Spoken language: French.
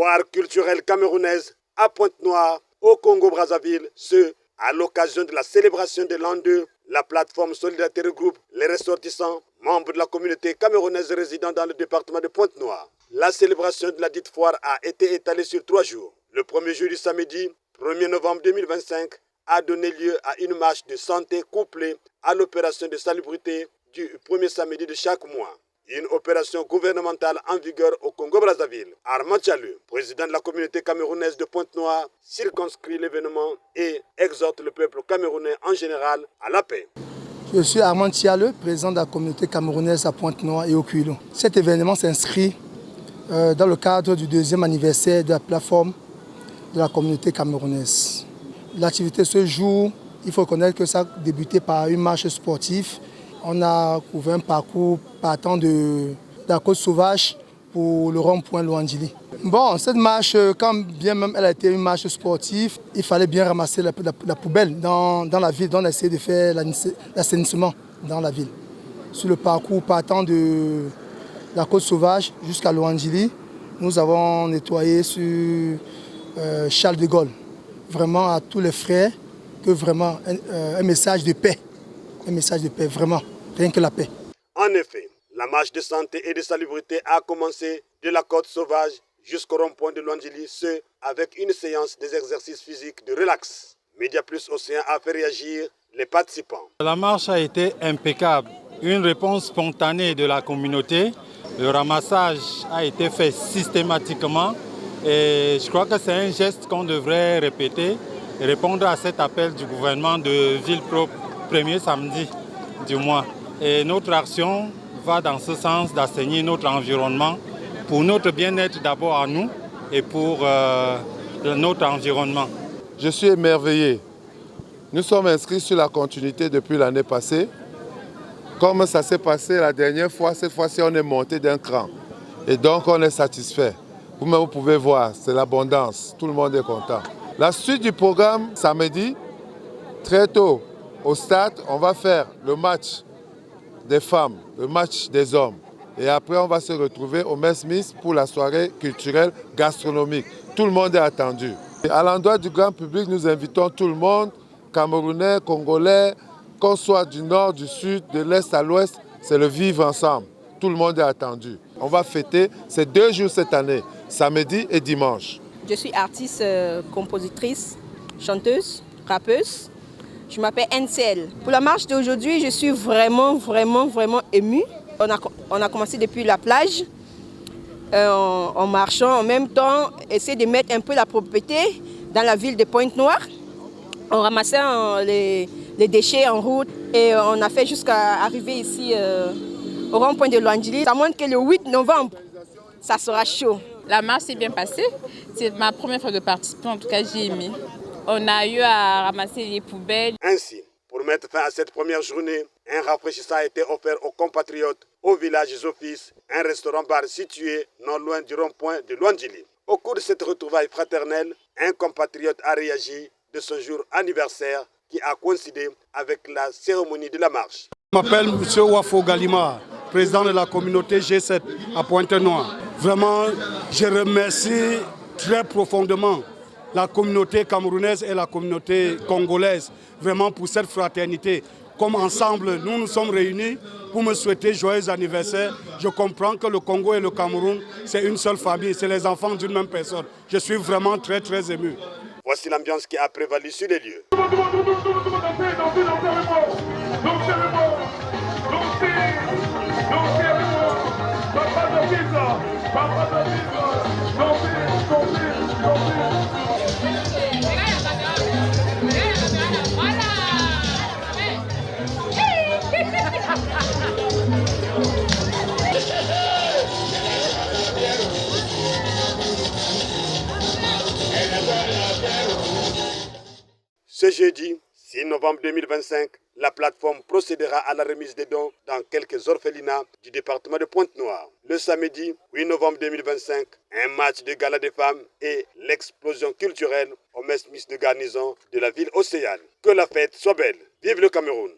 foire culturelle camerounaise à Pointe-Noire, au Congo-Brazzaville, ce, à l'occasion de la célébration de l'an 2, la plateforme Solidarité regroupe les ressortissants, membres de la communauté camerounaise résidant dans le département de Pointe-Noire. La célébration de la dite foire a été étalée sur 3 jours. Le premier jour du samedi, 1er novembre 2025, a donné lieu à une marche de santé couplée à l'opération de salubrité du premier samedi de chaque mois. Une opération gouvernementale en vigueur au Congo-Brazzaville. Armand Tchaleu, président de la communauté camerounaise de Pointe-Noire, circonscrit l'événement et exhorte le peuple camerounais en général à la paix. Je suis Armand Tchaleu, président de la communauté camerounaise à Pointe-Noire et au Cuilo. Cet événement s'inscrit dans le cadre du 2e anniversaire de la plateforme de la communauté camerounaise. L'activité ce jour, il faut reconnaître que ça a débuté par une marche sportive. On a couvert un parcours partant de la côte sauvage pour le rond-point Luandjili. Bon, cette marche, quand bien même elle a été une marche sportive, il fallait bien ramasser la poubelle dans la ville, donc on a essayé de faire l'assainissement dans la ville. Sur le parcours partant de la côte sauvage jusqu'à Luandjili, nous avons nettoyé sur Charles de Gaulle. Vraiment à tous les frères, que vraiment un message de paix. Un message de paix, vraiment, rien que la paix. En effet, la marche de santé et de salubrité a commencé de la côte sauvage jusqu'au rond-point de Luandjili, ce avec une séance des exercices physiques de relax. Média Plus Océan a fait réagir les participants. La marche a été impeccable. Une réponse spontanée de la communauté. Le ramassage a été fait systématiquement. Et je crois que c'est un geste qu'on devrait répéter et répondre à cet appel du gouvernement de Ville Propre, premier samedi du mois. Et notre action va dans ce sens d'assainir notre environnement pour notre bien-être d'abord à nous et pour notre environnement. Je suis émerveillé. Nous sommes inscrits sur la continuité depuis l'année passée. Comme ça s'est passé la dernière fois, cette fois-ci on est monté d'un cran. Et donc on est satisfait. Vous-même, vous pouvez voir, c'est l'abondance. Tout le monde est content. La suite du programme, samedi, très tôt, au stade, on va faire le match des femmes, le match des hommes. Et après, on va se retrouver au Mess Miss pour la soirée culturelle gastronomique. Tout le monde est attendu. Et à l'endroit du grand public, nous invitons tout le monde, Camerounais, Congolais, qu'on soit du nord, du sud, de l'est à l'ouest, c'est le vivre ensemble. Tout le monde est attendu. On va fêter ces 2 jours cette année, samedi et dimanche. Je suis artiste, compositrice, chanteuse, rappeuse. Je m'appelle NCL. Pour la marche d'aujourd'hui, je suis vraiment émue. On a commencé depuis la plage, en marchant, en même temps, essayer de mettre un peu la propreté dans la ville de Pointe-Noire. On ramassait les déchets en route et on a fait jusqu'à arriver ici au rond-point de Luandjili. Ça montre que le 8 novembre, ça sera chaud. La marche s'est bien passée. C'est ma première fois de participer, en tout cas j'ai aimé. On a eu à ramasser les poubelles. Ainsi, pour mettre fin à cette première journée, un rafraîchissant a été offert aux compatriotes au village Zofis, un restaurant-bar situé non loin du rond-point de Luandjili. Au cours de cette retrouvaille fraternelle, un compatriote a réagi de ce jour anniversaire qui a coïncidé avec la cérémonie de la marche. Je m'appelle M. Wafo Galima, président de la communauté G7 à Pointe-Noire. Vraiment, je remercie très profondément la communauté camerounaise et la communauté congolaise, vraiment pour cette fraternité. Comme ensemble, nous nous sommes réunis pour me souhaiter joyeux anniversaire. Je comprends que le Congo et le Cameroun, c'est une seule famille, c'est les enfants d'une même personne. Je suis vraiment très ému. Voici l'ambiance qui a prévalu sur les lieux. Ce jeudi 6 novembre 2025, la plateforme procédera à la remise des dons dans quelques orphelinats du département de Pointe-Noire. Le samedi 8 novembre 2025, un match de gala des femmes et l'explosion culturelle au Mess Miss de garnison de la ville océane. Que la fête soit belle. Vive le Cameroun!